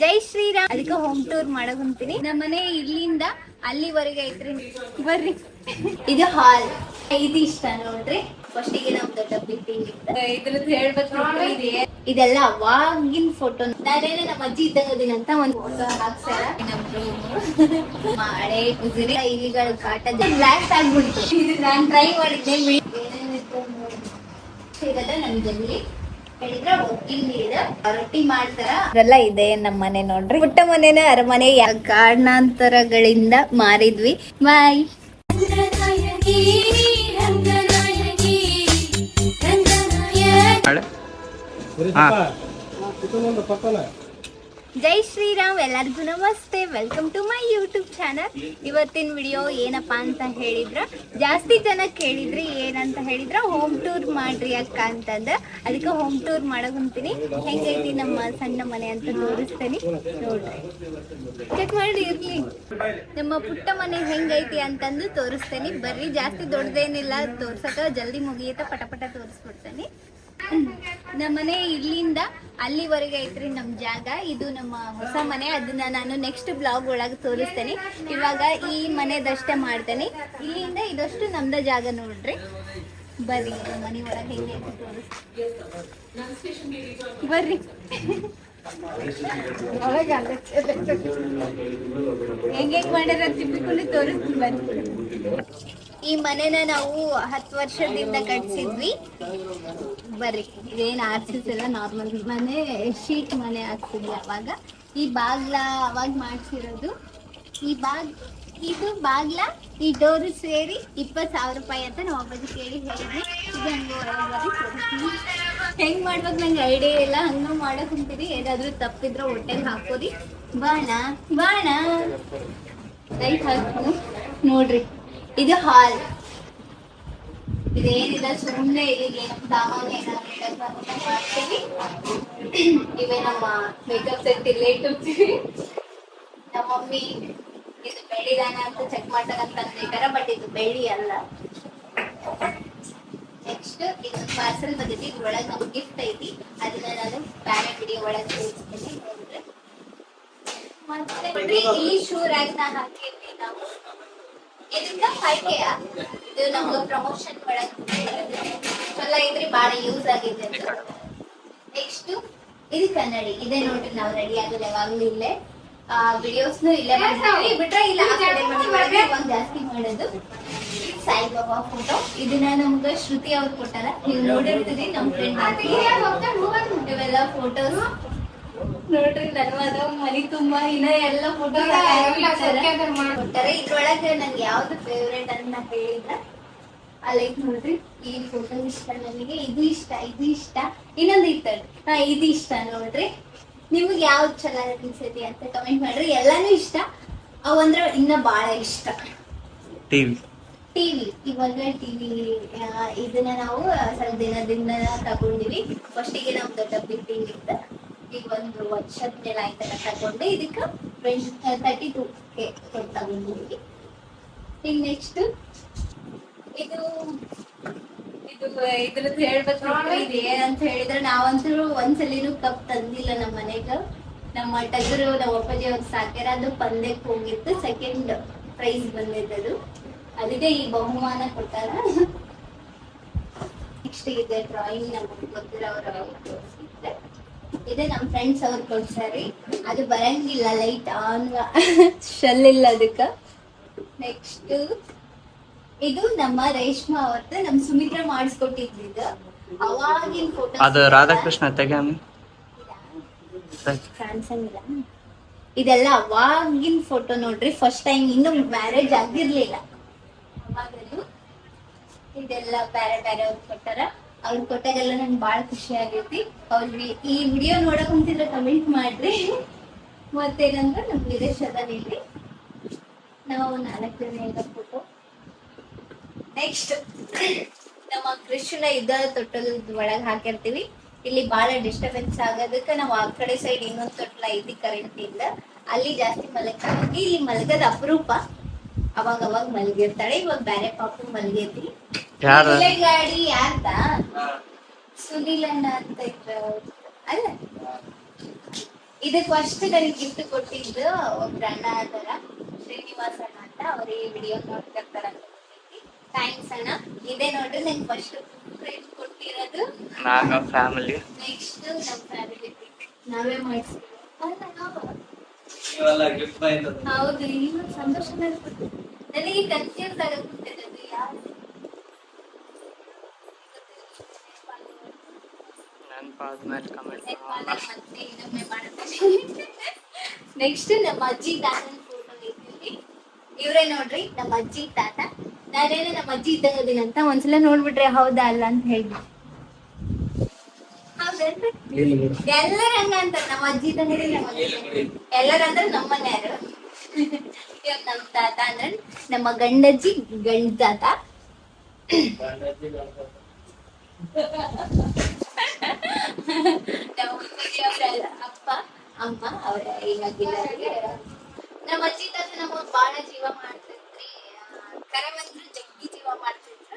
ಜೈ ಶ್ರೀರಾಮ್. ಅದಕ್ಕೆ home tour ಮಾಡಕ್ ಹೊಂತೀನಿ. ನಮ್ಮನೆ ಇಲ್ಲಿಂದ ಅಲ್ಲಿವರೆಗೆ ಐತ್ರಿ, ಬರ್ರಿ. ಇದು ಹಾಲ್, ಇದು ಇಷ್ಟ ನೋಡ್ರಿ. ಫಸ್ಟಿಗೆ ನಮ್ದು ಡಬ್ಬಿ ಟೀವಿ ಇದ್ರದ್ದು ಹೇಳ್ಬೇಕು. ಇದೆಲ್ಲ ಅವಾಗಿನ ಫೋಟೋ. ನಾನೇನ ನಮ್ಮ ಅಜ್ಜಿ ಇದ್ದಂಗ ಅದೀನಂತ ಒಂದು ಫೋಟೋ ಹಾಕ್ಸಾರ. ಮಳೆ ಕುಸಿರಿ ಇಲಿಗಳ ಕಾಟ ಬ್ಲಾಕ್ ಆಗ್ಬಿಡ್ತು. ಇದು ನಾನ್ ಟ್ರೈ ಮಾಡಿದ್ದೆ. ನಮ್ದಲ್ಲಿ ಹೇಳಿದ್ರ ರೊಟ್ಟಿ ಮಾಡ್ತಾರ, ಅದೆಲ್ಲ ಇದೆ ನಮ್ಮ ಮನೆ ನೋಡ್ರಿ. ಪುಟ್ಟ ಮನೆನ ಅರಮನೆ ಕಾರಣಾಂತರಗಳಿಂದ ಮಾರಿದ್ವಿ. ಬಾಯ್. ಜೈ ಶ್ರೀರಾಮ್. ಎಲ್ಲರಿಗೂ ನಮಸ್ತೆ. Welcome to my YouTube channel. ಇವತ್ತಿನ ವಿಡಿಯೋ ಏನಪ್ಪಾ ಅಂತ ಹೇಳಿದ್ರ, ಜಾಸ್ತಿ ಜನ ಕೇಳಿದ್ರಿ ಏನಂತ ಹೇಳಿದ್ರ ಹೋಮ್ ಟೂರ್ ಮಾಡ್ರಿ ಅಕ್ಕ ಅಂತಂದ. ಅದಕ್ಕೆ ಹೋಮ್ ಟೂರ್ ಮಾಡಕ್ ಹೊಂತೀನಿ. ಹೆಂಗೈತಿ ನಮ್ಮ ಸಣ್ಣ ಮನೆ ಅಂತ ತೋರಿಸ್ತೇನೆ ನೋಡ್ರಿ. ಚೆಕ್ ಮಾಡಿ ಇರ್ಲಿ. ನಮ್ಮ ಪುಟ್ಟ ಮನೆ ಹೆಂಗೈತಿ ಅಂತಂದು ತೋರಿಸ್ತೇನೆ. ಬರ್ರಿ. ಜಾಸ್ತಿ ದೊಡ್ಡದೇನಿಲ್ಲ ತೋರ್ಸಕ, ಜಲ್ದಿ ಮುಗಿಯುತ್ತ ಪಟ ಪಟ ತೋರಿಸ್ಬಿಡ್ತೇನೆ. ನಮ್ಮನೆ ಇಲ್ಲಿಂದ ಅಲ್ಲಿವರೆಗೆ ಐತ್ರಿ ನಮ್ ಜಾಗ. ಇದು ನಮ್ಮ ಹೊಸ ಮನೆ. ಅದನ್ನ ನಾನು ನೆಕ್ಸ್ಟ್ ಬ್ಲಾಗ್ ಒಳಗೆ ತೋರಿಸ್ತೇನೆ. ಇವಾಗ ಈ ಮನೆದಷ್ಟೇ ಮಾಡ್ತೇನೆ. ಇಲ್ಲಿಂದ ಇದಷ್ಟು ನಮ್ದ ಜಾಗ ನೋಡ್ರಿ. ಬರ್ರಿ ಮನೆ ಒಳಗೆ ಹೆಂಗೆ ಬರ್ರಿ. ಹೆಂಗ್ ಮಾಡ್ಯಾರ ತಿಪ್ಪಿಕೊಂಡು ತೋರಿಸ್ತೀನಿ ಬರ್ರಿ. ಈ ಮನೆನ ನಾವು 10 ವರ್ಷದಿಂದ ಕಟ್ಸಿದ್ವಿ. ಬರ್ರಿ. ಇದೇನ್ ಆರ್ಸಿಲ್ಲ, ನಾರ್ಮಲ್ ಮನೆ, ಶೀಟ್ ಮನೆ ಆಗ್ತಿದ್ವಿ ಅವಾಗ. ಈ ಬಾಗ್ಲ ಅವಾಗ ಮಾಡ್ಸಿರೋದು. ಇದು ಬಾಗ್ಲ, ಈ ಡೋರು ಸೇರಿ 20,000 ರೂಪಾಯಿ ಅಂತ ನಾವು ಒಬ್ಬರಿಗೆ ಕೇಳಿ ಹೇಳಿದ್ವಿ. ಇದು ಹೆಂಗ್ ಮಾಡ್ಬೇಕು ನಂಗೆ ಐಡಿಯಾ ಇಲ್ಲ. ಹಂಗ ಮಾಡಕ್ ಕುಂತೀರಿ. ಏನಾದ್ರು ತಪ್ಪಿದ್ರ ಹೊಟ್ಟೆಗೆ ಹಾಕೋದಿ. ಬಾಣ ಬಾಣ ಲೈಟ್ ಹಾಕು ನೋಡ್ರಿ. ಇದು ಹಾಲ್. ಇದೇನಿಲ್ಲ, ಸುಮ್ಮನೆ ಇಲ್ಲಿಗೆ ಸಾಮಾನ್ಯ ಮಾಡ್ತೀವಿ. ಇವೇ ನಮ್ಮ ಮೇಕಪ್ ಸೆಟ್ ಇಲ್ಲೇ ಇಟ್ಟಿರ್ತೀವಿ. ನಮ್ಮ ಮಮ್ಮಿ ಇದು ಬೆಳ್ಳಿದಾನ ಅಂತ ಚೆಕ್ ಮಾಡ್ತಾರಂತ ಅಂದಿದ್ದಾರೆ, ಬಟ್ ಇದು ಬೆಳ್ಳಿ ಅಲ್ಲ. ನೆಕ್ಸ್ಟ್ ಇದೊಂದು ಪಾರ್ಸಲ್ ಬಂದಿದೆ. ಇದ್ರೊಳಗೆ ನಮ್ಗೆ ಗಿಫ್ಟ್ ಐತಿ. ಅದನ್ನ ನಾನು ಬೇರೆ ವಿಡಿಯೋ ಒಳಗೆ ತೋರಿಸ್ತೀನಿ ನೋಡ್ರಿ. ಮತ್ತೆ ಇಲ್ಲಿ ಶೂ ರ್ಯಾಕ್ ನ ಹಾಕಿದ್ವಿ ನಾವು. ಇದಕ್ಕ 5K. ಇದು ನಮ್ಗೆ ಪ್ರಮೋಷನ್ ಒಳಗೆ ಚಲೋ ಐತ್ರಿ, ಬಾಳ ಯೂಸ್ ಆಗಿದೆ. ನೆಕ್ಸ್ಟ್ ಇದು ಕನ್ನಡಿ. ಇದೇ ನೋಡ್ರಿ, ನಾವು ರೆಡಿ ಆಗೋದು ಯಾವಾಗ್ಲೂ ಇಲ್ಲೇ. ವಿಡಿಯೋಸ್ನು ಇಲ್ಲೇ ಮಾಡ್ತೀವಿ. ಬಿಟ್ರೆ ಇಲ್ಲ ಜಾಸ್ತಿ ಮಾಡೋದು. ಸಾಯಿಬಾಬಾ ಫೋಟೋ. ಇದನ್ನ ನಮ್ಗೆ ಶ್ರುತಿ ಅವ್ರು ಕೊಟ್ಟಾರ. ನೀವು ನೋಡಿರ್ತೀರಿ, ನಮ್ ಫ್ರೆಂಡ್. ಇವೆಲ್ಲ ಫೋಟೋಸ್ ನೋಡ್ರಿ. ನನ್ವದ ಮನಿ ತುಂಬಾ ಇನ್ನ ಎಲ್ಲ ಫೋಟೋ ಕೊಟ್ಟಾರೆ. ಇದ್ರೊಳಗೆ ನನ್ಗೆ ಯಾವ್ದು ಫೇವ್ರೇಟ್ ಅಂತ ಹೇಳಿದ್ರ ಅಲ್ಲೈತ್ ನೋಡ್ರಿ. ಈ ಫೋಟೋ ಇಷ್ಟ ನನಗೆ. ಇದು ಇಷ್ಟ, ಇದು ಇಷ್ಟ. ಇನ್ನೊಂದು ಇತ್ತ ಇದು ಇಷ್ಟ ನೋಡ್ರಿ. ನಿಮ್ಗೆ ಯಾವ್ದು ಚಲೋ ಅನ್ಸತಿ ಅಂತ ಕಮೆಂಟ್ ಮಾಡ್ರಿ. ಎಲ್ಲಾನು ಇಷ್ಟ. ಅವಂದ್ರ ಇನ್ನ ಬಾಳ ಇಷ್ಟ. ಟಿವಿ. ಇವಾಗ ಟಿವಿ ಇದನ್ನ ನಾವು ಸ್ವಲ್ಪ ದಿನದಿಂದ ತಗೊಂಡಿವಿ. ಫಸ್ಟಿಗೆ ನಮ್ದು ಡಬ್ಬಿ ಟಿವಿ ಇತ್ತ. ಈಗ ಒಂದು ವರ್ಷದ ಮೇಲೆ ಆಯ್ತಲ್ಲ ತಗೊಂಡು. ಇದಕ್ಕೆ 32K ತಗೊಂಡಿವಿ. ಈಗ ನೆಕ್ಸ್ಟ್ ಇದು ಇದ್ರದ್ದು ಹೇಳ್ಬೇಕು. ಇದು ಏನಂತ ಹೇಳಿದ್ರೆ, ನಾವಂತೂ ಒಂದ್ಸಲಿನೂ ಕಪ್ ತಂದಿಲ್ಲ ನಮ್ಮ ಮನೆಗ. ನಮ್ಮ ಟಗರು ನಮ್ಮ ಅಪ್ಪಾಜಿ ಅವ್ರು ಸಾಕ್ಯಾರ. ಅದು ಪಂದ್ಯಕ್ಕೆ ಹೋಗಿತ್ತು. 2nd price ಬಂದಿದ್ದದು. ಅದಕ್ಕೆ ಈ ಬಹುಮಾನ ಕೊಟ್ಟಾರ. ನೆಕ್ಸ್ಟ್ ಇದೆ ಡ್ರಾಯಿಂಗ್. ನಮ್ಗೆ ಗೊತ್ತಿರೋರು ತೋರಿಸಿದ್ರೆ ಇದೆ ನಮ್ಮ ಫ್ರೆಂಡ್ಸ್ ಅವ್ರು ಕೊಡ್ಸಾರಿ. ಅದು ಬರಂಗಿಲ್ಲ, ಲೈಟ್ ಆನ್ ಶೆಲ್ ಇಲ್ಲ ಅದಕ್ಕ. ನೆಕ್ಸ್ಟ್ ಇದು ನಮ್ಮ ರೇಷ್ಮಾ ಅವತ್ತು ನಮ್ ಸುಮಿತ್ರಾ ಮಾಡಿಸ್ಕೊಟ್ಟಿದ್ದ ಅವಾಗಿನ ಫೋಟೋ. ಅದು ರಾಧಾಕೃಷ್ಣ ಕಾಣಿಸಂಗಿಲ್ಲ. ಇದೆಲ್ಲ ಅವಾಗಿನ ಫೋಟೋ ನೋಡ್ರಿ. ಫಸ್ಟ್ ಟೈಮ್, ಇನ್ನು ಮ್ಯಾರೇಜ್ ಆಗಿರ್ಲಿಲ್ಲ ಅವಾಗದು. ಇದೆಲ್ಲ ಬೇರೆ ಬೇರೆ ಅವ್ರು ಕೊಟ್ಟಾರ. ಅವ್ರು ಕೊಟ್ಟಾಗೆಲ್ಲ ನನ್ಗೆ ಬಾಳ ಖುಷಿ ಆಗೈತಿ. ಅವ್ರಿಗೆ ಈ ವಿಡಿಯೋ ನೋಡಕ್ ಕುಂತಿದ್ರೆ ಕಮೆಂಟ್ ಮಾಡ್ರಿ. ಮತ್ತೇನಂದ್ರೆ ನಮ್ ವಿದೇಶದಲ್ಲಿ ನಾವು 4 ಜನ ಫೋಟೋ. ನೆಕ್ಸ್ಟ್ ನಮ್ಮ ಕೃಷ್ಣ ಇದ್ದ ತೊಟ್ಟಲ್ ಒಳಗ್ ಹಾಕಿರ್ತೀವಿ. ಇಲ್ಲಿ ಬಾಳ ಡಿಸ್ಟರ್ಬೆನ್ಸ್ ಆಗೋದಕ್ಕೆ ನಾವು ಆ ಕಡೆ ಸೈಡ್ ಇನ್ನೊಂದು ತೊಟ್ಲ ಐತಿ ಕರೆಂಟ್ ಇಂದ. ಅಲ್ಲಿ ಜಾಸ್ತಿ ಮಲಗ್ತೀವಿ. ಇಲ್ಲಿ ಮಲಗದ ಅಪರೂಪ. ಅವಾಗ ಮಲಗಿರ್ತಾಳೆ. ಇವಾಗ ಬೇರೆ ಪಾಪು ಮಲಗೈತಿ. ಗಾಡಿ ಯಾರ್ದ ಸುನಿಲ್ ಅಣ್ಣ ಅಂತ ಇದ್ರ ಅಲ್ಲ. ಇದಕ್ ಫಸ್ಟ್ ನನಗೆ ಗಿಫ್ಟ್ ಕೊಟ್ಟಿದ್ದು ಒಬ್ರ ಅಣ್ಣ ಅದರ ಶ್ರೀನಿವಾಸ್ ಅಣ್ಣ ಅಂತ ಅವ್ರ ಈ ವಿಡಿಯೋ ನೋಡ್ತಿರ್ತಾರ ಅಂತ ಥ್ಯಾಂಕ್ಸ್ ಅಣ್ಣ. ಇದೇ ನೋಡ್ರಿ ನಂಗೆ ಫಸ್ಟ್ ಫ್ರೆಂಡ್ ಕೊಟ್ಟಿರೋದು ನಾಗ ಫ್ಯಾಮಿಲಿ. ನೆಕ್ಸ್ಟ್ ನಮ್ಮ ಫ್ಯಾಮಿಲಿ ನಾವೇ ಮಾಡಿಸ್ತೀವಿ. ಹೌದು ಈಗ ಸಂತೋಷ ನನಗೆ ಕನ್ಫ್ಯೂಸ್ ಆಗುತ್ತೆ ಯಾರು ನೆಕ್ಸ್ಟ್ ನಮ್ಮ ಅಜ್ಜಿ ತಾತನ ಫೋಟೋ ಐತಿ. ಇವ್ರೇ ನೋಡ್ರಿ ನಮ್ಮ ಅಜ್ಜಿ ತಾತ. ನಾನೇನು ನಮ್ಮ ಅಜ್ಜಿ ಇದ್ದಂಗದಿನಂತ ಒಂದ್ಸಲ ನೋಡ್ಬಿಟ್ರೆ ಹೌದಾ ಅಲ್ಲ ಅಂತ ಹೇಳ್ಬಿಟ್ಟು ಎಲ್ಲರ ಹಂಗ ಅಂತಾರ. ನಮ್ಮ ಅಜ್ಜಿ ಇದ್ದಂಗದಿ ನಮ್ಮ ಎಲ್ಲರಂದ್ರೆ ನಮ್ಮ ಮನೆಯವರು. ಇವಾಗ ನಮ್ ತಾತ ಅಂದ್ರೆ ನಮ್ಮ ಗಂಡಜ್ಜಿ ಗಂಡ ತಾತ. ನಮ್ಮ ಅಪ್ಪ ಅಮ್ಮ ಅವ್ರ ಈಗಿಲ್ಲ. ನಮ್ಮ ಅಜ್ಜಿ ತಾತ ನಮಗ್ ಬಾಳ ಜೀವ ಮಾಡ್ತಿದ್ರಿ. ಕರೆ ಬಂದ್ರು ಜಗ್ಗಿ ಜೀವ ಮಾಡ್ತಿದ್ರು.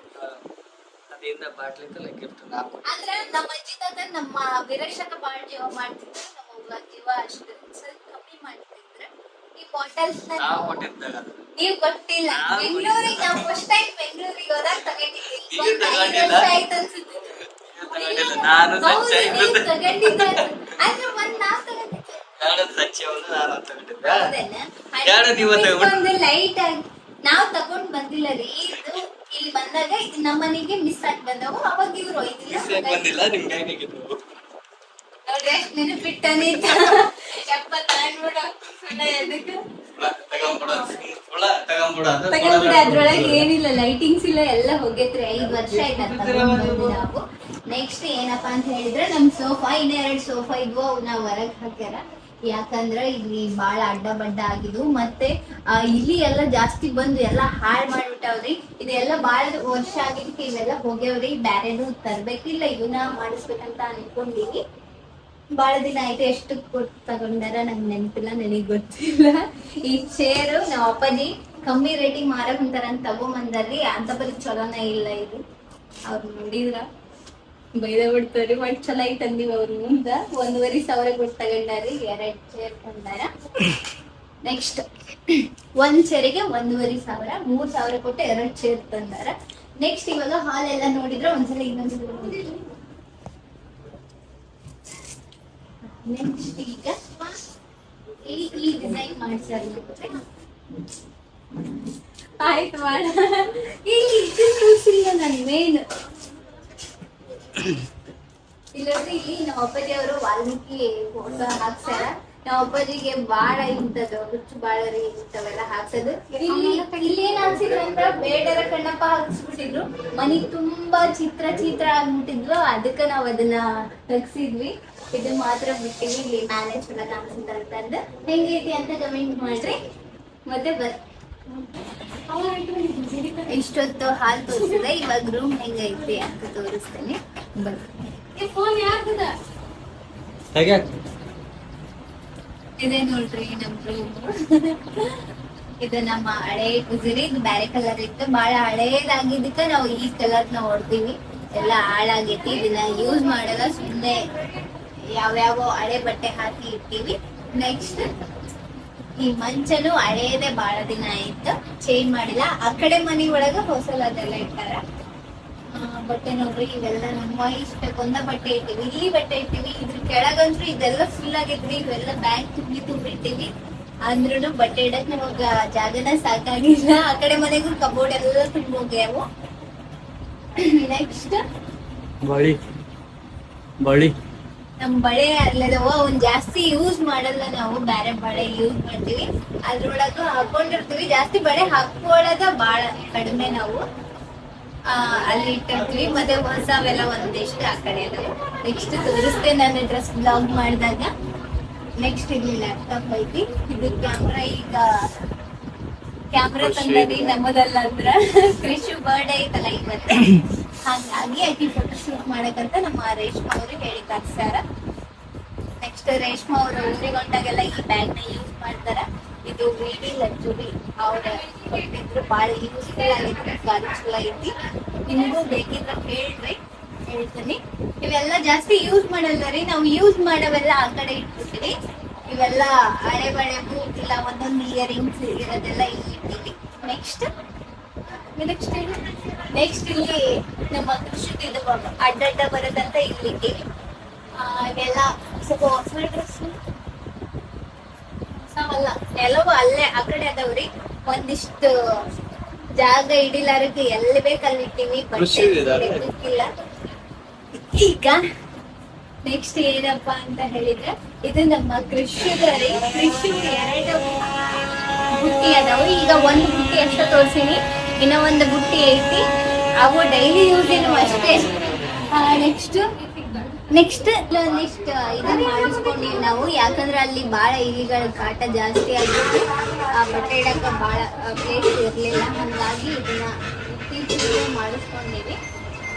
ಅಂದ್ರ ನಮ್ಮ ಅಜ್ಜಿ ತಾತ ನಮ್ಮ ವಿರಕ್ಷಕ ಬಾಳ ಜೀವ ಮಾಡ್ತಿದ್ರು. ನಮ್ಮ ಜೀವ ಅಷ್ಟು ಸ್ವಲ್ಪ ಕಮ್ಮಿ ಮಾಡ್ತಿದ್ರು. ಈ ಬಾಟಲ್ಸ್ ನೀವ್ ಕೊಟ್ಟಿಲ್ಲ. ಬೆಂಗಳೂರಿಗೆ ನಾವು ಫಸ್ಟ್ ಟೈಮ್ ಬೆಂಗಳೂರಿಗೆ ಹೋದಾಗ ತಗೊಂಡಿದ್ದೀವಿ. ಆಯ್ತು ಅನ್ಸುತ್ತೆ. ಲೈಟ್ ಆಗಿ ನಾವ್ ತಗೊಂಡ್ ಬಂದಿಲ್ಲ ರೀ. ಇದು ಇಲ್ಲಿ ಬಂದಾಗ ಇದು ನಮ್ಮನೆಗೆ ಮಿಸ್ ಆಗಿ ಬಂದವು. ಅವಾಗ ಇವ್ರು ಹೋಯ್ತಿಲ್ಲ ನೋಡ್ರಿ ನೆನಪಿಟ್ಟನೆ ತಗೊಂಡ್ಬಿಡ. ಅದ್ರೊಳಗೆ ಏನಿಲ್ಲ, ಲೈಟಿಂಗ್ಸ್ ಇಲ್ಲ, ಎಲ್ಲ ಹೋಗೈತ್ರಿ. 5 ವರ್ಷ ಆಯ್ತು ನಾವು. ನೆಕ್ಸ್ಟ್ ಏನಪ್ಪಾ ಅಂತ ಹೇಳಿದ್ರೆ ನಮ್ ಸೋಫಾ ಇನ್ನ 2 ಸೋಫಾ ಇದ್ವು. ನಾವ್ ಹೊರಗ್ ಹಾಕ್ಯಾರ. ಯಾಕಂದ್ರ ಇಲ್ಲಿ ಬಾಳ ಅಡ್ಡ ಬಡ್ಡ ಆಗಿದ್ವು. ಮತ್ತೆ ಇಲ್ಲಿ ಎಲ್ಲ ಜಾಸ್ತಿ ಬಂದು ಎಲ್ಲಾ ಹಾಳ್ ಮಾಡ್ಬಿಟ್ಟವ್ರಿ. ಇದೆಲ್ಲ ಬಾಳ ವರ್ಷ ಆಗಿದ್ದಕ್ಕೆ ಇವೆಲ್ಲ ಹೋಗ್ಯಾವ್ರಿ. ಬ್ಯಾರೆದು ತರ್ಬೇಕಿಲ್ಲ, ಇವನ್ನ ಮಾಡಿಸ್ಬೇಕಂತ ಅನ್ಕೊಂಡಿವಿ. ಬಾಳ ದಿನ ಆಯ್ತು. ಎಷ್ಟು ಕೊಟ್ಟು ತಗೊಂಡಾರ ನಂಗೆ ನೆನಪಿಲ್ಲ, ನನಗ್ ಗೊತ್ತಿಲ್ಲ. ಈ ಚೇರು ನಾವ್ ಅಪ್ಪಾಜಿ ಕಮ್ಮಿ ರೇಟಿಂಗ್ ಮಾರಕ್ ಅಂತಾರ ಅಂತ ತಗೊಂಬಂದಾರ್ರಿ. ಅಂತ ಬರೀ ಚಲೋನೇ ಇಲ್ಲ ಇದು. ಅವ್ರು ನೋಡಿದ್ರ ಬೈದ ಬಿಡ್ತಾರಿ. ಬಟ್ ಚಲೋ ಐತೆ ಅಂದಿವ್ ಅವ್ರ ಮುಂದ. 1,500 ಕೊಟ್ಟು ತಗೊಂಡಾರಿ. 2 ಚೇರ್ ತಂದಾರ. ನೆಕ್ಸ್ಟ್ 1 ಚೇರಿಗೆ 1,500, 3,000 ಕೊಟ್ಟು 2 ಚೇರ್ ತಂದಾರ. ನೆಕ್ಸ್ಟ್ ಇವಾಗ ಹಾಲ್ ಎಲ್ಲ ನೋಡಿದ್ರೆ ಒಂದ್ಸಲ ಇನ್ನೊಂದು ನೆಕ್ಸ್ಟ್ ಈಗ ಈ ಡಿಸೈನ್ ಮಾಡ್ಸಾರ. ಆಯ್ತು ಮಾಡ. ಇಲ್ಲಿ ನನ್ ಮೇನ್ ಇಲ್ಲದ್ರೆ ಇಲ್ಲಿ ನಮ್ಮ ಅಪ್ಪಾಜಿ ಅವರು ವಾಲ್ಮೀಕಿ ಫೋಟೋ ಹಾಕ್ಸಾರ. ನಮ್ಮ ಅಪ್ಪಾಜಿಗೆ ಬಾಳ ಇಂಥದ್ದು ಹುಚ್ಚು ಬಾಳ ರೀ ಇಂಥವೆಲ್ಲ ಹಾಕ್ಸೋದು. ಇಲ್ಲಿ ಏನ್ ಹಾಕ್ಸಿದ್ರು ಅಂದ್ರ ಬೇಡರ ಕಣ್ಣಪ್ಪ ಹಾಕ್ಸ್ಬಿಟ್ಟಿದ್ರು. ಮನಿಗ್ ತುಂಬಾ ಚಿತ್ರ ಆಗ್ಬಿಟ್ಟಿದ್ವು. ಅದಕ್ಕ ನಾವ್ ಅದನ್ನ ತೆಗ್ಸಿದ್ವಿ. ಇದು ಮಾತ್ರ ಬಿಟ್ಟಿವಿ. ಇಲ್ಲಿ ಮ್ಯಾನೇಜ್ ಎಲ್ಲ ಕಾಣಿಸ್ತಂತಂದ ಹೆಂಗೈತಿ ಅಂತ ಕಮೆಂಟ್ ಮಾಡ್ರಿ. ಮತ್ತೆ ಇಷ್ಟೊತ್ತು ಹಾಲ್ ತೋರಿಸಿದ್ರೆ ಇವಾಗ ರೂಮ್ ಹೆಂಗೈತಿ ಅಂತ ತೋರಿಸ್ತೇನೆ. ಇದೆ ನೋಡ್ರಿ ನಮ್ ರೂಮ್. ಇದು ನಮ್ಮ ಹಳೆ ಕುಜಿರಿ. ಇದು ಬ್ಯಾರೆ ಕಲರ್ ಇತ್ತು. ಬಾಳ ಹಳೇದಾಗಿದ್ದಕ್ಕ ನಾವು ಈ ಕಲರ್ ನ ಹೊಡ್ತೀವಿ. ಎಲ್ಲ ಹಾಳಾಗೈತಿ. ಇದನ್ನ ಯೂಸ್ ಮಾಡಲ್ಲ. ಸುಮ್ಮನೆ ಯಾವ್ಯಾವ ಹಳೆ ಬಟ್ಟೆ ಹಾಕಿ ಇಟ್ಟಿವಿ. ನೆಕ್ಸ್ಟ್ ಈ ಮಂಚನು ಹಳೇದೇ ಬಾಳ ದಿನ ಆಯ್ತು, ಚೇಂಜ್ ಮಾಡಿಲ್ಲ. ಆ ಕಡೆ ಮನಿ ಒಳಗ ಹೊಸಲದೆಲ್ಲ ಇಟ್ಟಾರ. ಬಟ್ಟೆ ನೋಡ್ರಿ ಇವೆಲ್ಲ ನಮ್ಮ ಇಷ್ಟಕ್ಕೊಂದ ಬಟ್ಟೆ ಇಟ್ಟಿವಿ. ಇಲ್ಲಿ ಬಟ್ಟೆ ಇಟ್ಟಿವಿ. ಇದ್ರ ಕೆಳಗಂತ್ರು ಇದೆಲ್ಲ ಫುಲ್ ಆಗೈತ್ರಿ. ಇವೆಲ್ಲ ಬ್ಯಾಗ್ ತುಂಬಿಟ್ಟಿವಿ. ಅಂದ್ರೂ ಬಟ್ಟೆ ಇಡಕ್ ನಮಗ ಜಾಗನ ಸಾಕಾಗಿಲ್ಲ. ಆ ಕಡೆ ಮನೆಗೂ ಕಬೋರ್ಡ್ ಎಲ್ಲ ತುಂಬೋಗ್ಯಾವು. ನೆಕ್ಸ್ಟ್ ಬಳಿ ನಮ್ ಬಳೆ ಅಲ್ಲದವ ಒಂದ್ ಜಾಸ್ತಿ ಯೂಸ್ ಮಾಡಲ್ಲ ನಾವು. ಬ್ಯಾರೆ ಬಳೆ ಯೂಸ್ ಮಾಡ್ತೀವಿ. ಅದ್ರೊಳಗ ಹಾಕೊಂಡಿರ್ತೀವಿ. ಜಾಸ್ತಿ ಬಳೆ ಹಾಕೊಳ್ಳೋದ ಬಾಳ ಕಡಿಮೆ ನಾವು. ಅಲ್ಲಿ ಇಟ್ಟಿರ್ತೀವಿ. ಮತ್ತೆ ಹೊಸವೆಲ್ಲ ಒಂದಿಷ್ಟು ಆ ಕಡೆ ಎಲ್ಲ. ನೆಕ್ಸ್ಟ್ ತೋರಿಸ್ತೇನೆ ನಾನು ಡ್ರೆಸ್ ಬ್ಲಾಗ್ ಮಾಡಿದಾಗ. ನೆಕ್ಸ್ಟ್ ಇಲ್ಲಿ ಲ್ಯಾಪ್ಟಾಪ್ ಐತಿ. ಇದು ಕ್ಯಾಮ್ರಾ. ಈಗ ಕ್ಯಾಮ್ರಾ ತಂದದಿ ನಮ್ಮದಲ್ಲ ಅಂದ್ರ ಕ್ರಿಶು ಬರ್ಡೇ ಐತಲ್ಲ ಇವತ್ತೆ. ಹಾಗಾಗಿ ಆಕಿ ಫೋಟೋ ಶೂಟ್ ಮಾಡಕಂತ ನಮ್ಮ ರೇಷ್ಮಾ ಅವರು ಹೇಳಿ ಕಳ್ಸಾರ. ನೆಕ್ಸ್ಟ್ ರೇಷ್ಮಾ ಅವರು ಊರಿಗೆ ಹೊಂಟಾಗೆಲ್ಲ ಈ ಬ್ಯಾಗ್ ನ ಯೂಸ್ ಮಾಡ್ತಾರ. ಇದು ವಿಡಿ ಲಜ್ಜುಬಿ ಅವ್ರ ಕೊಟ್ಟಿದ್ರು. ಬಾಳ ಯೂಸ್ಫುಲ್ ಆಗೈತಿ. ಗಾಡಿ ಚಲೋ ಐತಿ. ನಿಮಗೂ ಬೇಕಿದ್ರ ಹೇಳ್ರಿ, ಹೇಳ್ತೀನಿ. ಇವೆಲ್ಲ ಜಾಸ್ತಿ ಯೂಸ್ ಮಾಡಲ್ಲ ರೀ. ನಾವು ಯೂಸ್ ಮಾಡವೆಲ್ಲ ಆ ಕಡೆ ಇಟ್ಬಿಡ್ತೀವಿ. ಇವೆಲ್ಲ ಹಳೆ ಬಳೆವು ಇಲ್ಲ ಒಂದೊಂದು ಇಯರಿಂಗ್ಸ್ ಇರೋದೆಲ್ಲ ಇಲ್ಲಿ ಇಟ್ಟಿವಿ. ನೆಕ್ಸ್ಟ್ ಇಲ್ಲಿ ನಮ್ಮ ಕೃಷಿಗೆ ಇದು ಅಡ್ಡಡ್ಡ ಬರೋದಂತ ಇಲ್ಲಿ ಇಟ್ಟಿವಿ. ಇವೆಲ್ಲ ಸ್ವಲ್ಪ ಹೊಸ ಡ್ರೆಸ್ ಹೊಸವಲ್ಲ, ಎಲ್ಲವೂ ಅಲ್ಲೇ ಆ ಕಡೆ ಅದಾವ್ರಿ. ಒಂದಿಷ್ಟು ಜಾಗ ಹಿಡಿಲಾರಕ್ಕೆ ಎಲ್ಲಿ ಬೇಕಲ್ಲಿ ಇಟ್ಟಿವಿ. ಇಲ್ಲ ಈಗ ನೆಕ್ಸ್ಟ್ ಏನಪ್ಪಾ ಅಂತ ಹೇಳಿದ್ರೆ, ಇದು ನಮ್ಮ ಕೃಷಿಗ ರೀ. ಕೃಷಿ 2 ಬುಟ್ಟಿ ಅದಾವು. ಈಗ ಒಂದು ಬುಟ್ಟಿ ಅಷ್ಟ ತೋರ್ಸಿನಿ, ಇನ್ನ ಒಂದು ಬುಟ್ಟಿ ಐತಿ. ಅವು ಡೈಲಿ ಯೂಸಿನ ಅಷ್ಟೇ. ನೆಕ್ಸ್ಟ್ ಇದನ್ನ ಮಾಡಿಸ್ಕೊಂಡಿವಿ ನಾವು, ಯಾಕಂದ್ರೆ ಅಲ್ಲಿ ಬಾಳ ಇಲಿಗಳ ಕಾಟ ಜಾಸ್ತಿ ಆಗಿತ್ತು. ಬಟ್ಟೆ ಇಡಕ್ಕ ಬಾಳ ಪ್ಲೇಸ್ ಇರ್ಲಿಲ್ಲ, ಹಂಗಾಗಿ ಇದನ್ನ ಇತ್ತೀಚೆಗೆ ಮಾಡಿಸ್ಕೊಂಡಿವಿ.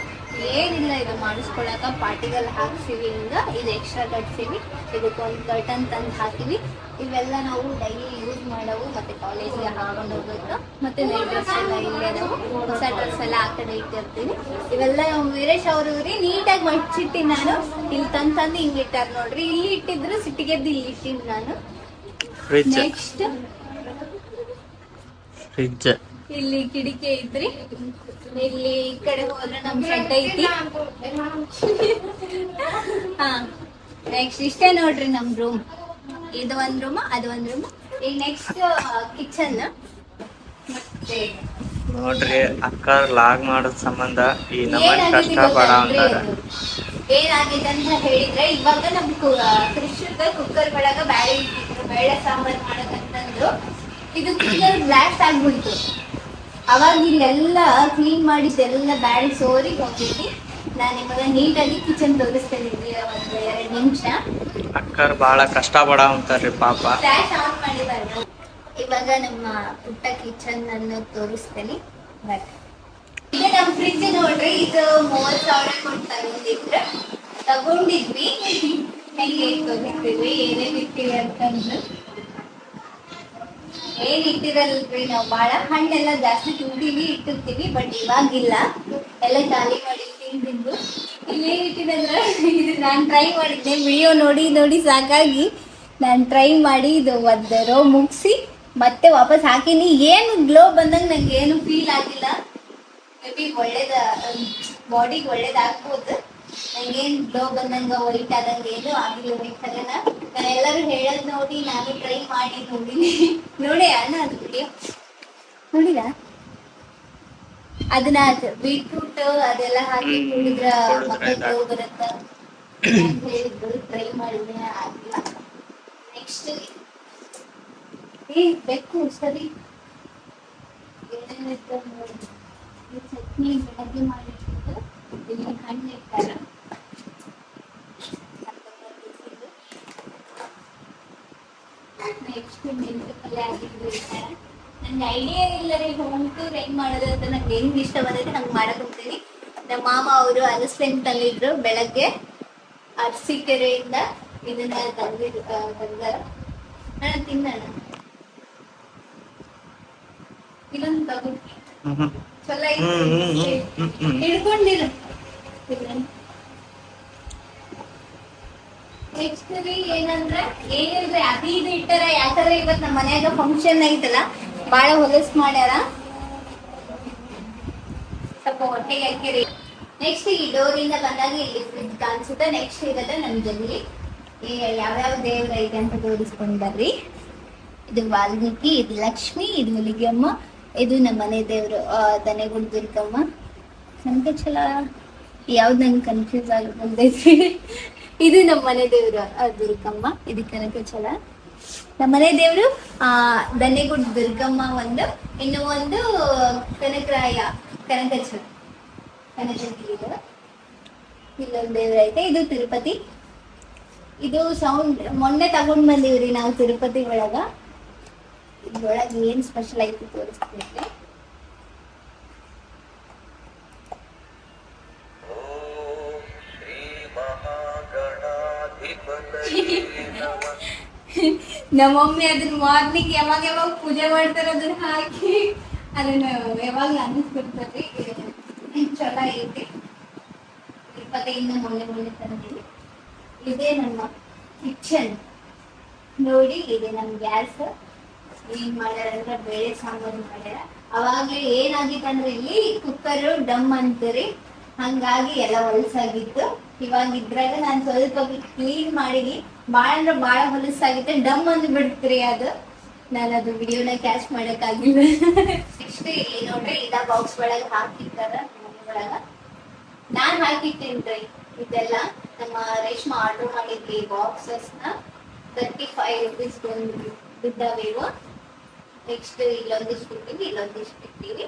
ಏನಿಲ್ಲ, ಇದು ಮಾಡಿಸ್ಕೊಳಕ ಪಾಟಿಗೆಲ್ಲ ಹಾಕ್ಸಿವಿ. ಹಿಂಗ ಇದು ಎಕ್ಸ್ಟ್ರಾ ಕಟ್ಸಿವಿ. ಇದಕ್ಕೊಂದು ಕರ್ಟನ್ ತಂದು ಹಾಕಿವಿ. ಇವೆಲ್ಲ ನಾವು ಡೈಲಿ ಯೂಸ್ ಮಾಡವು, ಮತ್ತೆ ಕಾಲೇಜ್ಗೆ ಹಾಕೊಂಡು ಹೋಗೋದು. ಮತ್ತೆ ನೈಟ್ ಡ್ರೆಸ್ ಎಲ್ಲ ಇಲ್ಲೇ ಅದಾವು, ಹೊಸ ಡ್ರೆಸ್ ಎಲ್ಲ ಆ ಕಡೆ ಇಟ್ಟಿರ್ತೀವಿ. ಇವೆಲ್ಲ ವೀರೇಶ್ ಅವ್ರಿ ನೀಟಾಗಿ ಮಡ್ಚಿಟ್ಟಿ ನಾನು. ಇಲ್ಲಿ ತಂದು ಹಿಂಗ್ ಇಟ್ಟಾರ ನೋಡ್ರಿ. ಇಲ್ಲಿ ಇಟ್ಟಿದ್ರು ಸಿಟ್ಟಿಗೆದ್ದು ಇಲ್ಲಿ ಇಟ್ಟಿನಿ ನಾನು. ನೆಕ್ಸ್ಟ್ ಇಲ್ಲಿ ಕಿಟಕಿ ಐತ್ರಿ. ಇಲ್ಲಿ ಈ ಕಡೆ ಹೋದ್ರೆ ನಮ್ ಶೆಡ್ ಐತಿ. ಹಾ, ನೆಕ್ಸ್ಟ್ ಇಷ್ಟೇ ನೋಡ್ರಿ ನಮ್ ರೂಮ್. ಇದು ಒಂದ್ ರೂಮ್, ಅದು ಒಂದ್ ರೂಮ್. ಈಗ ನೆಕ್ಸ್ಟ್ ಕಿಚನ್. ಮತ್ತೆ ನೋಡ್ರಿ ಅಕ್ಕ ಲಾಗ್ ಮಾಡೋದ್ ಸಂಬಂಧ ಈ ನಮ್ಮನ್ನ ಕಷ್ಟ ಪಡ ಅಂತಾರ. ಏನಾಗಿದೆ ಅಂತ ಹೇಳಿದ್ರೆ, ಇವಾಗ ನಮ್ ಕೃಷಿಕ ಕುಕ್ಕರ್ ಒಳಗ ಬೇಳೆ ಸಾಂಬಾರ್ ಮಾಡಕಂತಂದ್ರು ಇದು ಕುಕ್ಕರ್ ಬ್ಲಾಸ್ಟ್ ಆಗ್ಬಿಡ್ತು. ಅವಾಗ ಇಲ್ಲೆಲ್ಲ ಕ್ಲೀನ್ ಮಾಡಿದ್ದೆಲ್ಲ ಬ್ಯಾಳಿ ಸೋರಿ ಹೋಗ್ಬಿಟ್ಟು ನಾನು ಇವಾಗ ನೀಟಾಗಿ ಕಿಚನ್ ತೋರಿಸ್ತೇನೆ. ಒಂದು 2 ನಿಮಿಷ. ಅಕ್ಕರ್ ಬಹಳ ಕಷ್ಟ ಪಡ ಅಂತಾರ್ರಿ ಪಾಪ. ಫ್ಲಾಶ್ ಆನ್ ಮಾಡಿದ್ದಾರೆ. ಇವಾಗ ನಮ್ಮ ಪುಟ್ಟ ಕಿಚನ್ ಅನ್ನು ತೋರಿಸ್ತೇನೆ. ಇದು ನಮ್ಮ ಫ್ರಿಡ್ಜ್ ನೋಡ್ರಿ. ಇದು 30,000 ಕೊಟ್ಟು ತಗೊಂಡಿದ್ವಿ. ಹೆಂಗೆ ತೋರಿಸ್ತೀವಿ ಏನೇನ್ ಇಟ್ಟಿವಿ ಅಂತಂದ್ರೆ, ಏನ್ ಇಟ್ಟಿರಲ್ರಿ ನಾವು ಬಾಳ ಹಣ್ಣೆಲ್ಲ ಜಾಸ್ತಿ ತಿಂತೀವಿ, ಇಟ್ಟಿರ್ತೀವಿ. ಬಟ್ ಇವಾಗಿಲ್ಲ, ಎಲ್ಲ ಖಾಲಿ ಮಾಡಿ ತಿಂದಿದ್ದು. ಇಲ್ಲೇನ್ ಇಟ್ಟಿದೆ ಅಂದ್ರೆ, ಇದು ನಾನು ಟ್ರೈ ಮಾಡಿದ್ದೆ. ವಿಡಿಯೋ ನೋಡಿ ಸಾಕಾಗಿ ನಾನು ಟ್ರೈ ಮಾಡಿ ಇದು ಒಂದು ರೋ ಮುಗಿಸಿ ಮತ್ತೆ ವಾಪಸ್ ಹಾಕಿನಿ. ಏನು ಗ್ಲೋ ಬಂದಂಗೆ ನಂಗೆ ಏನು ಫೀಲ್ ಆಗಿಲ್ಲ. ಮೇ ಬಿ ಬಾಡಿಗೆ ಒಳ್ಳೇದಾಗ್ಬೋದು. ನಂಗೇನು ಗ್ಲೋ ಬಂದಂಗ ವೈಟ್ ಆದಂಗೆ ಏನು ಆಗಿಲ್ಲ. ನಾನು ಎಲ್ಲರೂ ಹೇಳೋದು ನೋಡಿ ನಾನು ಟ್ರೈ ಮಾಡಿ ನೋಡಿನಿ. ನೋಡಿ ಅಣ್ಣ ಅದು ವಿಡಿಯೋ ನೋಡಿದ? ಅದನ್ನ ಬೀಟ್ರೂಟ್ ಅದೆಲ್ಲ ಹಾಕಿ ಕುಡಿದ್ರ ಮಕ್ಕಳ ಗ್ಲೋ ಬರುತ್ತ ಹೇಳಿದ್ರು. ಟ್ರೈ ಮಾಡಿದ್ರೆ ಆಗಿಲ್ಲ. ನೆಕ್ಸ್ಟ್ ಬೆಕ್ಕು ಸರಿ ಏನೇನಿತ್ತು ನೋಡಿ. ಚಟ್ನಿ ಬೆಳಗ್ಗೆ ಮಾಡಿಟ್ಟಿದ್ದು, ಇಲ್ಲಿ ಹಣ್ಣು ಇಟ್ಟಾರ. ನೆಕ್ಸ್ಟ್ ಮೆಂತ್ಯ ಪಲ್ಯ ಆಗಿದ್ದು ಇಟ್ಟಾರ. ನಂಗೆ ಐಡಿಯಾ ಇಲ್ಲ ರೀ ಹೋಮ್ ಟೂರ್ ಹೆಂಗ್ ಮಾಡೋದು ಅಂತ. ನಂಗೆ ಹೆಂಗ್ ಇಷ್ಟ ಬಂದೈತೆ ಹಂಗೆ ಮಾಡಕ್ ಹೋಗ್ತೀನಿ. ನಮ್ಮ ಮಾಮ ಅವರು ಅಲಸ್ಪೆನ್ ತಂದಿದ್ರು ಬೆಳಗ್ಗೆ ಅರಸೀಕೆರೆಯಿಂದ. ಇದನ್ನ ತಂದಾರ. ನಾನು ತಿನ್ನೋಣ. ಇದೊಂದು ತಗೊಂಡು ಚಲೋ ಹಿಡ್ಕೊಂಡಿರು. ನೆಕ್ಸ್ಟ್ ಏನಂದ್ರೆ ಏನಿಲ್ರಿ, ಅದು ಇದು ಇಟ್ಟಾರ. ಯಾಕಂದ್ರೆ ಇವತ್ ನಮ್ಮ ಮನ್ಯಾಗ ಫಂಕ್ಷನ್ ಐತಲ್ಲ, ಬಾಳ ಹೊಲಸ್ ಮಾಡ್ಯಾರ. ಸ್ವಲ್ಪ ಹೊಟ್ಟೆಗೆ ಹಾಕಿರಿ. ನೆಕ್ಸ್ಟ್ ಈ ಡೋರಿಂದ ಬಂದಾಗ ಇಲ್ಲಿ ಫ್ರಿಡ್ಜ್ ಕಾಣಿಸುತ್ತೆ. ನೆಕ್ಸ್ಟ್ ಇರೋದ ನಮ್ದಲ್ಲಿ ಯಾವ್ಯಾವ ದೇವ್ರ ಐತೆ ಅಂತ ತೋರಿಸ್ಕೊಂಡ್ ಬರ್ರಿ. ಇದು ವಾಲ್ಮೀಕಿ, ಇದು ಲಕ್ಷ್ಮಿ, ಇದು ಹುಲಿಗೆಮ್ಮ, ಇದು ನಮ್ಮ ಮನೆ ದೇವ್ರು ದನೆಗುಡ್ ದುರ್ಗಮ್ಮ. ಕನಕಚಲ ಯಾವ್ದು ನಂಗೆ ಕನ್ಫ್ಯೂಸ್ ಆಗಿ ಬಂದೈತಿ. ಇದು ನಮ್ಮ ಮನೆ ದೇವ್ರು ದುರ್ಗಮ್ಮ, ಇದು ಕನಕಚಲ. ನಮ್ಮ ಮನೆ ದೇವ್ರು ದನೆಗುಡ್ ದುರ್ಗಮ್ಮ ಒಂದು, ಇನ್ನು ಒಂದು ಕನಕರಾಯ ಕನಕಚಲ ಕನಕಗಿರಿದು. ಇಲ್ಲೊಂದು ದೇವ್ರ ಐತೆ. ಇದು ತಿರುಪತಿ. ಇದು ಸೌಂಡ್ ಮೊನ್ನೆ ತಗೊಂಡ್ ಬಂದಿವ್ರಿ ನಾವು ತಿರುಪತಿ ಒಳಗ. ಇದ್ರೊಳಗೆ ಏನ್ ಸ್ಪೆಷಲ್ ಐತಿ ತೋರಿಸ್ತೀನಿ. ನಮ್ಮಮ್ಮಿ ಅದನ್ನ ಮಾರ್ನಿಂಗ್ ಯಾವಾಗ ಪೂಜೆ ಮಾಡ್ತಾರ ಅದನ್ನ ಹಾಕಿ ಅದನ್ನ ಯಾವಾಗ ಅನ್ನಿಸ್ಬಿಡ್ತಾರ್ರಿ. ಚಲೋ ಐತಿ. ತಿರುಪತಿಯಿಂದ ಮೊನ್ನೆ ತಂದಿವಿ. ಇದೇ ನಮ್ಮ ಕಿಚನ್. ನೋಡಿ ಇದೆ ನಮ್ ಗ್ಯಾಸ್ ಏನ್ ಮಾಡ್ಯಾರ ಅಂದ್ರೆ ಬೇಳೆ ಸಾಂಬಾರು ಮಾಡ್ಯಾರ. ಅವಾಗ್ಲೇ ಏನಾಗಿತ್ತಂದ್ರೆ ಇಲ್ಲಿ ಕುಕ್ಕರ್ ಡಮ್ ಅಂತೀರಿ, ಹಂಗಾಗಿ ಎಲ್ಲ ಹೊಲಸಾಗಿತ್ತು. ಇವಾಗ ಇದ್ರಾಗ ನಾನ್ ಸ್ವಲ್ಪ ಕ್ಲೀನ್ ಮಾಡಿನಿ, ಬಾಳ ಅಂದ್ರೆ ಬಾಳ ಹೊಲಸಾಗಿತ್ತು, ಡಮ್ ಅಂದ್ ಬಿಡ್ತ್ರಿ ಅದು. ನಾನು ಅದು ವಿಡಿಯೋನ ಕ್ಯಾಚ್ ಮಾಡಕ್ ಆಗಿಲ್ಲ. ನೆಕ್ಸ್ಟ್ ಇಲ್ಲಿ ನೋಡ್ರಿ ಇದ ಬಾಕ್ಸ್ ಒಳಗ ಹಾಕಿರ್ತಾರ ಮನೆ ಒಳಗ, ನಾನ್ ಹಾಕಿಟ್ಟೇನ್ರಿ ಇದೆಲ್ಲ. ನಮ್ಮ ರೇಷ್ಮಾ ಆರ್ಡರ್ ಮಾಡಿದ್ವಿ ಬಾಕ್ಸಸ್ ನ, 35 rupees ಬಿದ್ದಾವೇವು. ನೆಕ್ಸ್ಟ್ ಇಲ್ಲೊಂದಿಷ್ಟು ಇಟ್ಟಿವಿ, ಇಲ್ಲೊಂದಿಷ್ಟು ಇಟ್ಟಿವಿ.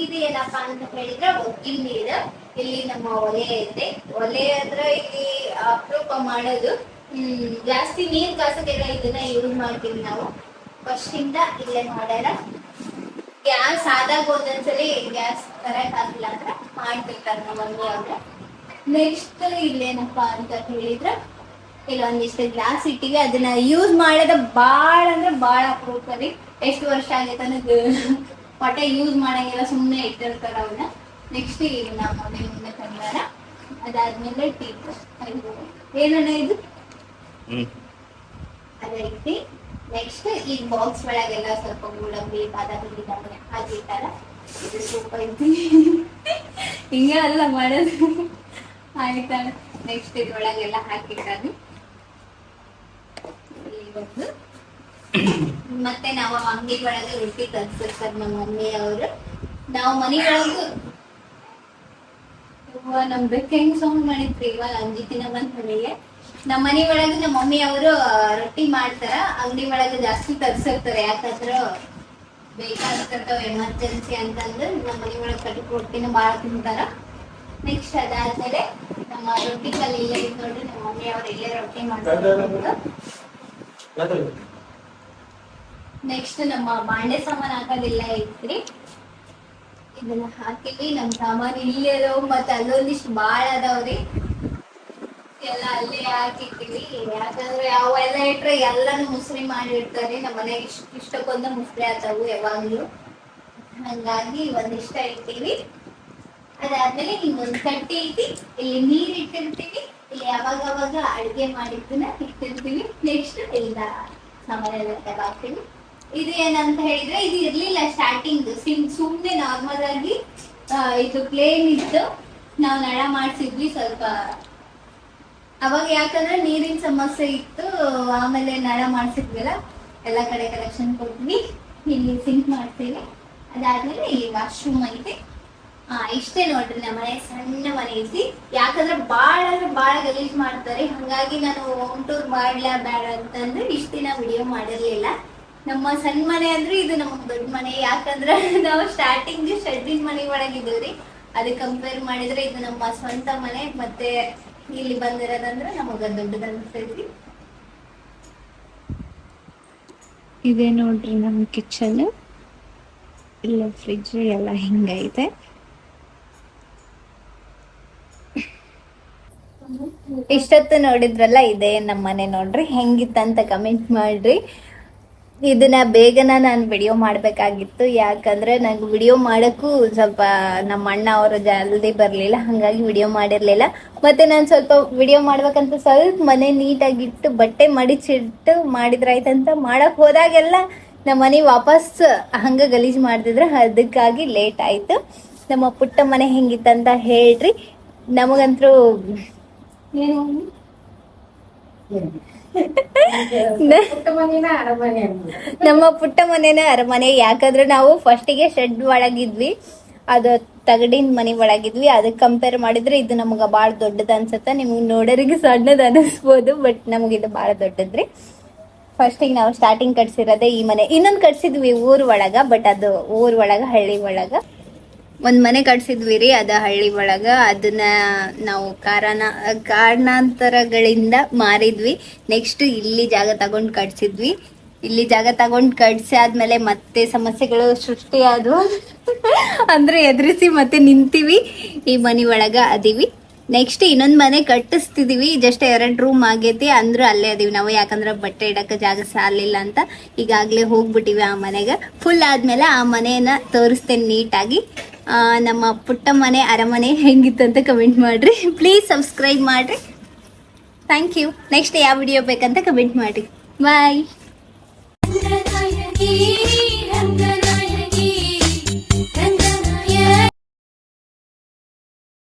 ಇದು ಏನಪ್ಪಾ ಅಂತ ಹೇಳಿದ್ರೆ ಒಗ್ಗಿನ ನೀರು. ಇಲ್ಲಿ ನಮ್ಮ ಒಲೆ ಐತೆ, ಒಲೆ ಅಂದ್ರೆ ಇಲ್ಲಿ ಅಪರೂಪ ಮಾಡೋದು. ಜಾಸ್ತಿ ನೀರ್ ಕಾಸಕ್ಕೆಲ್ಲ ಇದನ್ನ ಯೂಸ್ ಮಾಡ್ತೀವಿ ನಾವು. ಫಸ್ಟ್ ಇಂದ ಇಲ್ಲೇ ಮಾಡ್ಯಾರ. ಗ್ಯಾಸ್ ಆದಾಗ ಒಂದೊಂದ್ಸಲಿ ಗ್ಯಾಸ್ ಕರೆಕ್ಟ್ ಆಗಿಲ್ಲ ಅಂದ್ರೆ ಮಾಡ್ತಿರ್ತಾರೆ ನಮ್ಮ ಮಮ್ಮಿ ಅವ್ರೆ. ನೆಕ್ಸ್ಟ್ ಇಲ್ಲೇನಪ್ಪಾ ಅಂತ ಹೇಳಿದ್ರೆ ಇಲ್ಲೊಂದಿಷ್ಟು ಗ್ಲಾಸ್ ಇಟ್ಟಿವಿ, ಅದನ್ನ ಯೂಸ್ ಮಾಡೋದ ಬಾಳ ಅಂದ್ರೆ ಬಾಳ ಅಪರೂಪ ರೀ. ಎಷ್ಟು ವರ್ಷ ಆಗೈತೆ ಅನ್ನೋದು ಒಟ್ಟೆ ಯೂಸ್ ಮಾಡಂಗಿಲ್ಲ, ಸುಮ್ಮನೆ ಇಟ್ಟಿರ್ತಾರ ಅವನ್ನ. ನೆಕ್ಸ್ಟ್ ಈಗ ನಮ್ಮ ಮನೆ ಮುಂದೆ ತಂದಾರ. ಅದಾದ್ಮೇಲೆ ಟೀ ಏನನ್ನ ಇದು ಅದೈತಿ. ನೆಕ್ಸ್ಟ್ ಈ ಬಾಕ್ಸ್ ಒಳಗೆಲ್ಲ ಸ್ವಲ್ಪ ಗೋಡಂಬಿ ಬಾದಾಮಿ ಗಿಡಂಬಿ ಹಾಕಿಟ್ಟಾರ. ಇದು ಸೂಪ್ ಐತಿ, ಹಿಂಗ ಅಲ್ಲ ಮಾಡೋದು, ಆಯ್ತಾರ. ನೆಕ್ಸ್ಟ್ ಇದ್ರೊಳಗೆಲ್ಲ ಹಾಕಿಟ್ಟಾರ. ಮತ್ತೆ ನಾವು ಅಂಗಡಿ ಒಳಗೆ ರೊಟ್ಟಿ ತರ್ಸಿರ್ತಾರ ನಮ್ಮ ಮಮ್ಮಿ ಅವರು. ನಾವು ಮನಿ ಒಳಗು ನಮ್ ಬೆಕ್ಕ ಹೆಂಗ್ ಸೌಂಡ್ ಮಾಡಿದ್ರಿ ಇವಾಗ ಅಂಜಿತಿನ ಬಂದ್ ಮನೆಗೆ. ನಮ್ಮ ಮನಿ ಒಳಗೆ ನಮ್ಮ ಮಮ್ಮಿ ಅವರು ರೊಟ್ಟಿ ಮಾಡ್ತಾರ, ಅಂಗಡಿ ಒಳಗೆ ಜಾಸ್ತಿ ತರ್ಸಿರ್ತಾರೆ. ಯಾಕಂದ್ರ ಬೇಕಾಗಿರ್ತಾವ ಎಮರ್ಜೆನ್ಸಿ ಅಂತಂದ್ರೆ ನಮ್ಮ ಮನಿ ಒಳಗೆ ಕಟ್ಟಿ ರೊಟ್ಟಿನ ಬಾಳ ತಿಂತಾರ. ನೆಕ್ಸ್ಟ್ ಅದಾದ್ಮೇಲೆ ನಮ್ಮ ರೊಟ್ಟಿ ಕಲ್ಲಿ ಇಲ್ಲೇ ಇದ್ ನೋಡ್ರಿ, ನಮ್ಮ ಮಮ್ಮಿ ಅವ್ರು ಇಲ್ಲೇ ರೊಟ್ಟಿ ಮಾಡ್ತಾರೆ. ನೆಕ್ಸ್ಟ್ ನಮ್ಮ ಬಾಂಡೆ ಸಾಮಾನ್ ಹಾಕೋದಿಲ್ಲ ಐತ್ರಿ, ಇದನ್ನ ಹಾಕಿವಿ. ನಮ್ ಸಾಮಾನು ಇಲ್ಲೇ ಅದಾವ, ಮತ್ತ ಅಲ್ಲೊಂದಿಷ್ಟು ಬಾಳ ಅದಾವ್ರಿ, ಎಲ್ಲ ಅಲ್ಲೇ ಹಾಕಿಟ್ಟಿವಿ. ಯಾಕಂದ್ರೆ ಅವೆಲ್ಲ ಇಟ್ರೆ ಎಲ್ಲಾನು ಮುಸ್ರಿ ಮಾಡಿರ್ತಾರೆ. ನಮ್ಮ ಮನೆಗೆ ಇಷ್ಟಕ್ಕೊಂದು ಮುಸ್ರಿ ಆತಾವು ಯಾವಾಗ್ಲೂ, ಹಂಗಾಗಿ ಒಂದಿಷ್ಟ ಇಟ್ಟಿವಿ. ಅದಾದ್ಮೇಲೆ ಹಿಂಗೊಂದ್ ಕಟ್ಟಿ ಐತಿ, ಇಲ್ಲಿ ನೀರ್ ಇಟ್ಟಿರ್ತೀವಿ, ಇಲ್ಲಿ ಯಾವಾಗ ಅಡ್ಗೆ ಮಾಡಿದ್ದನ್ನ ಇಟ್ಟಿರ್ತೀವಿ. ನೆಕ್ಸ್ಟ್ ಇಲ್ಲ ಸಾಮಾನೆಲ್ಲ ಹಾಕ್ತೀವಿ. ಇದು ಏನಂತ ಹೇಳಿದ್ರೆ ಇದು ಇರ್ಲಿಲ್ಲ ಸ್ಟಾರ್ಟಿಂಗ್, ಸುಮ್ನೆ ನಾರ್ಮಲ್ ಆಗಿ ಇದು ಪ್ಲೇನ್ ಇತ್ತು. ನಾವು ನಳ ಮಾಡ್ಸಿದ್ವಿ ಸ್ವಲ್ಪ ಅವಾಗ, ಯಾಕಂದ್ರೆ ನೀರಿನ ಸಮಸ್ಯೆ ಇತ್ತು. ಆಮೇಲೆ ನಳ ಮಾಡ್ಸಿದ್ವಲ್ಲ, ಎಲ್ಲಾ ಕಡೆ ಕಲೆಕ್ಷನ್ ಕೊಟ್ವಿ. ಇಲ್ಲಿ ಸಿಂಕ್ ಮಾಡ್ತೀವಿ. ಅದಾದ್ಮೇಲೆ ಇಲ್ಲಿ ವಾಶ್ರೂಮ್ ಐತಿ. ಇಷ್ಟೇ ನೋಡ್ರಿ ನಮ್ಮ ಮನೆ, ಸಣ್ಣ ಮನೆ ಐತಿ. ಯಾಕಂದ್ರೆ ಬಾಳ ಅಂದ್ರೆ ಬಾಳ ಗಲೀಜ್ ಮಾಡ್ತಾರೆ, ಹಂಗಾಗಿ ನಾನು ಹೋಮ್ ಟೂರ್ ಮಾಡ್ಲಾ ಬೇಡ ಅಂತಂದ್ರೆ ಇಷ್ಟ ದಿನ ವಿಡಿಯೋ ಮಾಡಿರ್ಲಿಲ್ಲ. ನಮ್ಮ ಸಣ್ಣ ಮನೆ ಅಂದ್ರೆ ಇದು ನಮಗ್ ದೊಡ್ಡ ಮನೆ. ಯಾಕಂದ್ರೆ ನಾವು ಸ್ಟಾರ್ಟಿಂಗ್ ಶೆಡ್ಡಿನ ಮನೆ ಒಳಗಿದ್ದೀವ್ರಿ, ಅದಕ್ಕೆ ಕಂಪೇರ್ ಮಾಡಿದ್ರೆ ಇದು ನಮ್ಮ ಸ್ವಂತ ಮನೆ. ಮತ್ತೆ ಇಲ್ಲಿ ಬಂದಿರೋದಂದ್ರೆ ನಮಗ ದೊಡ್ಡದ ಅನ್ಸೈತಿ. ಇದೆ ನೋಡ್ರಿ ನಮ್ಮ ಕಿಚನ್, ಇಲ್ಲ ಫ್ರಿಡ್ಜ್ ಎಲ್ಲ ಹಿಂಗೈತೆ. ಇಷ್ಟೊತ್ತು ನೋಡಿದ್ರಲ್ಲ, ಇದೆ ನಮ್ಮ ಮನೆ. ನೋಡ್ರಿ ಹೆಂಗಿತ್ತಂತ ಕಮೆಂಟ್ ಮಾಡ್ರಿ. ಇದನ್ನ ಬೇಗನ ನಾನು ವಿಡಿಯೋ ಮಾಡ್ಬೇಕಾಗಿತ್ತು, ಯಾಕಂದ್ರೆ ನಂಗೆ ವಿಡಿಯೋ ಮಾಡಕ್ಕೂ ಸ್ವಲ್ಪ ನಮ್ಮ ಅಣ್ಣ ಅವರು ಜಲ್ದಿ ಬರ್ಲಿಲ್ಲ, ಹಂಗಾಗಿ ವಿಡಿಯೋ ಮಾಡಿರ್ಲಿಲ್ಲ. ಮತ್ತೆ ನಾನು ಸ್ವಲ್ಪ ವಿಡಿಯೋ ಮಾಡ್ಬೇಕಂತ ಸ್ವಲ್ಪ ಮನೆ ನೀಟಾಗಿಟ್ಟು ಬಟ್ಟೆ ಮಡಿಚಿಟ್ಟು ಮಾಡಿದ್ರಾಯ್ತಂತ ಮಾಡಕ್ ಹೋದಾಗೆಲ್ಲ ನಮ್ಮ ಮನೆ ವಾಪಸ್ ಹಂಗ ಗಲೀಜ್ ಮಾಡ್ತಿದ್ರೆ, ಅದಕ್ಕಾಗಿ ಲೇಟ್ ಆಯ್ತು. ನಮ್ಮ ಪುಟ್ಟ ಮನೆ ಹೆಂಗಿತ್ತಂತ ಹೇಳ್ರಿ. ನಮಗಂತೂ ಏನು ನಮ್ಮ ಪುಟ್ಟ ಮನೇನ ಅರಮನೆ. ಯಾಕಂದ್ರೆ ನಾವು ಫಸ್ಟಿಗೆ ಶೆಡ್ ಒಳಗಿದ್ವಿ, ಅದು ತಗಡಿನ ಮನೆ ಒಳಗಿದ್ವಿ. ಅದಕ್ಕೆ ಕಂಪೇರ್ ಮಾಡಿದ್ರೆ ಇದು ನಮ್ಗ ಬಾಳ ದೊಡ್ಡದ ಅನ್ಸತ್ತ. ನಿಮ್ಗೆ ನೋಡೋರಿಗೆ ಸಣ್ಣದ ಅನಿಸ್ಬೋದು, ಬಟ್ ನಮಗಿದು ಬಾಳ ದೊಡ್ಡದ್ರಿ. ಫಸ್ಟಿಗೆ ನಾವು ಸ್ಟಾರ್ಟಿಂಗ್ ಕಟ್ಸಿರೋದೇ ಈ ಮನೆ. ಇನ್ನೊಂದು ಕಟ್ಸಿದ್ವಿ ಊರ್ ಒಳಗ, ಬಟ್ ಅದು ಊರ್ ಒಳಗ ಹಳ್ಳಿ ಒಳಗ ಒಂದ್ ಮನೆ ಕಟ್ಸಿದ್ವಿ ರೀ, ಅದ ಹಳ್ಳಿ ಒಳಗ. ಅದನ್ನ ನಾವು ಕಾರಣಾಂತರಗಳಿಂದ ಮಾರಿದ್ವಿ. ನೆಕ್ಸ್ಟ್ ಇಲ್ಲಿ ಜಾಗ ತಗೊಂಡ್ ಕಟ್ಸಿದ್ವಿ. ಇಲ್ಲಿ ಜಾಗ ತಗೊಂಡ್ ಕಟ್ಸಿ ಆದ್ಮೇಲೆ ಮತ್ತೆ ಸಮಸ್ಯೆಗಳು ಸೃಷ್ಟಿ ಆದ್ವು. ಅಂದ್ರೆ ಎದುರಿಸಿ ಮತ್ತೆ ನಿಂತೀವಿ, ಈ ಮನೆ ಒಳಗ ಅದೀವಿ. ನೆಕ್ಸ್ಟ್ ಇನ್ನೊಂದ್ ಮನೆ ಕಟ್ಟಿಸ್ತಿದೀವಿ, ಜಸ್ಟ್ 2 ರೂಮ್ ಆಗೈತಿ, ಅಂದ್ರೂ ಅಲ್ಲೇ ಅದೀವಿ ನಾವು. ಯಾಕಂದ್ರೆ ಬಟ್ಟೆ ಇಡಕ್ಕೆ ಜಾಗ ಸಾಲಿಲ್ಲ ಅಂತ ಈಗಾಗ್ಲೇ ಹೋಗ್ಬಿಟ್ಟಿವಿ ಆ ಮನೆಗೆ. ಫುಲ್ ಆದ್ಮೇಲೆ ಆ ಮನೆಯನ್ನ ತೋರಿಸ್ತೇನೆ ನೀಟಾಗಿ. ನಮ್ಮ ಪುಟ್ಟ ಮನೆ ಅರಮನೆ ಹೆಂಗಿತ್ತು ಅಂತ ಕಮೆಂಟ್ ಮಾಡ್ರಿ. ಪ್ಲೀಸ್ ಸಬ್ಸ್ಕ್ರೈಬ್ ಮಾಡ್ರಿ. Thank you. ನೆಕ್ಸ್ಟ್ ಯಾವ ವಿಡಿಯೋ ಬೇಕಂತ ಕಮೆಂಟ್ ಮಾಡ್ರಿ. ಬಾಯ್.